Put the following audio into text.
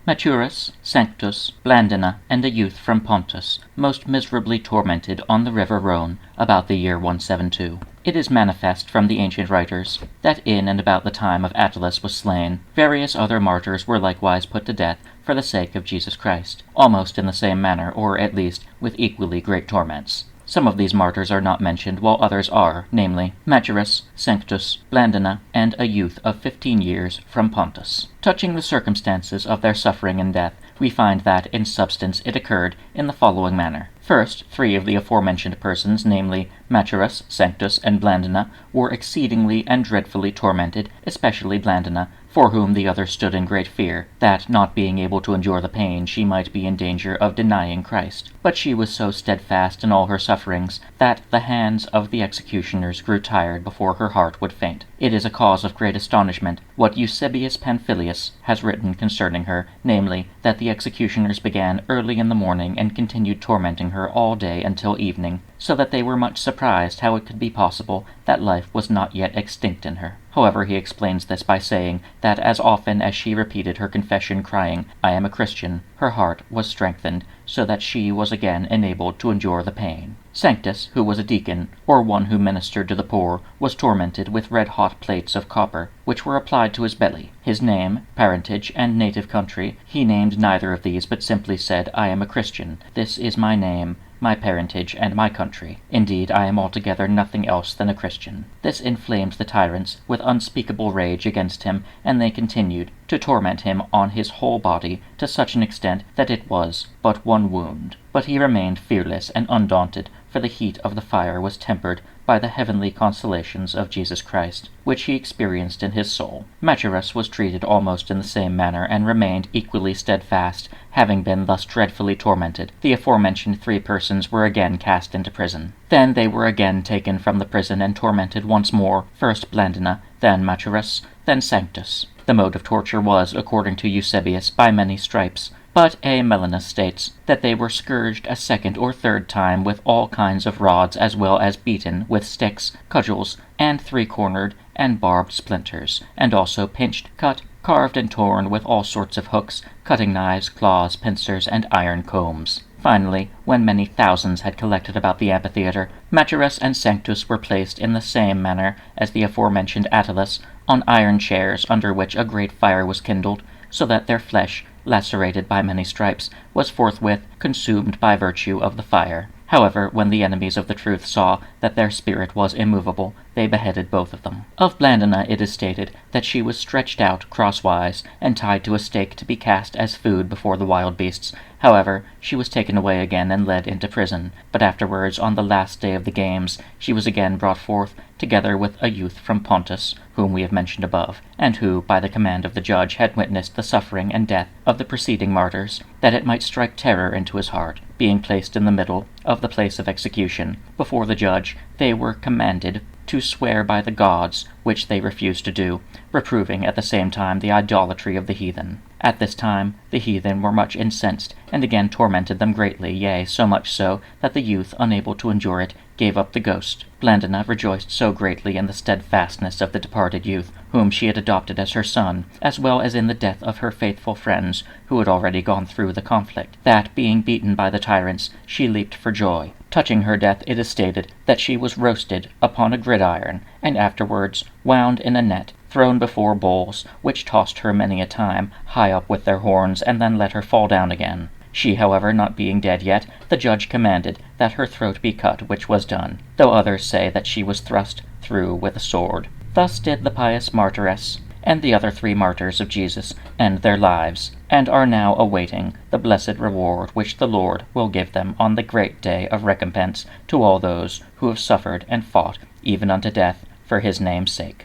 Maturus, Sanctus, Blandina, and a youth from Pontus, most miserably tormented on the river Rhone, about the year 172. It is manifest from the ancient writers that in and about the time of Attalus was slain, various other martyrs were likewise put to death for the sake of Jesus Christ, almost in the same manner, or at least with equally great torments. Some of these martyrs are not mentioned, while others are, namely, Maturus, Sanctus, Blandina, and a youth of 15 years from Pontus. Touching the circumstances of their suffering and death, we find that, in substance, it occurred in the following manner. First, 3 of the aforementioned persons, namely Maturus, Sanctus, and Blandina, were exceedingly and dreadfully tormented, especially Blandina, for whom the others stood in great fear, that, not being able to endure the pain, she might be in danger of denying Christ. But she was so steadfast in all her sufferings, that the hands of the executioners grew tired before her heart would faint. It is a cause of great astonishment what Eusebius Pamphilius has written concerning her, namely, that the executioners began early in the morning and continued tormenting her all day until evening, so that they were much surprised how it could be possible that life was not yet extinct in her. However, he explains this by saying that as often as she repeated her confession crying, "I am a Christian," her heart was strengthened, so that she was again enabled to endure the pain. Sanctus, who was a deacon, or one who ministered to the poor, was tormented with red-hot plates of copper, which were applied to his belly. His name, parentage, and native country, he named neither of these, but simply said, "I am a Christian. This is my name, my parentage, and my country. Indeed, I am altogether nothing else than a Christian." This inflamed the tyrants with unspeakable rage against him, and they continued to torment him on his whole body to such an extent that it was but one wound. But he remained fearless and undaunted, for the heat of the fire was tempered by the heavenly consolations of Jesus Christ, which he experienced in his soul. Maturus was treated almost in the same manner, and remained equally steadfast, having been thus dreadfully tormented. The aforementioned 3 persons were again cast into prison. Then they were again taken from the prison and tormented once more, first Blandina, then Maturus, then Sanctus. The mode of torture was, according to Eusebius, by many stripes, but A. Melanus states that they were scourged a second or third time with all kinds of rods, as well as beaten with sticks, cudgels, and 3-cornered and barbed splinters, and also pinched, cut, carved, and torn with all sorts of hooks, cutting knives, claws, pincers, and iron combs. Finally, when many thousands had collected about the amphitheatre, Maturus and Sanctus were placed in the same manner as the aforementioned Attalus, on iron chairs under which a great fire was kindled, so that their flesh, lacerated by many stripes, was forthwith consumed by virtue of the fire. However, when the enemies of the truth saw that their spirit was immovable, they beheaded both of them. Of Blandina it is stated that she was stretched out crosswise and tied to a stake to be cast as food before the wild beasts. However, she was taken away again and led into prison, but afterwards, on the last day of the games, she was again brought forth, together with a youth from Pontus, whom we have mentioned above, and who, by the command of the judge, had witnessed the suffering and death of the preceding martyrs, that it might strike terror into his heart. Being placed in the middle of the place of execution, before the judge, they were commanded to swear by the gods, which they refused to do, reproving at the same time the idolatry of the heathen. At this time the heathen were much incensed, and again tormented them greatly, yea, so much so that the youth, unable to endure it, gave up the ghost. Blandina rejoiced so greatly in the steadfastness of the departed youth, whom she had adopted as her son, as well as in the death of her faithful friends, who had already gone through the conflict, that, being beaten by the tyrants, she leaped for joy. Touching her death, it is stated that she was roasted upon a gridiron, and afterwards wound in a net, thrown before bulls, which tossed her many a time high up with their horns, and then let her fall down again. She, however, not being dead yet, the judge commanded that her throat be cut, which was done, though others say that she was thrust through with a sword. Thus did the pious martyress and the other 3 martyrs of Jesus end their lives, and are now awaiting the blessed reward which the Lord will give them on the great day of recompense to all those who have suffered and fought even unto death for his name's sake.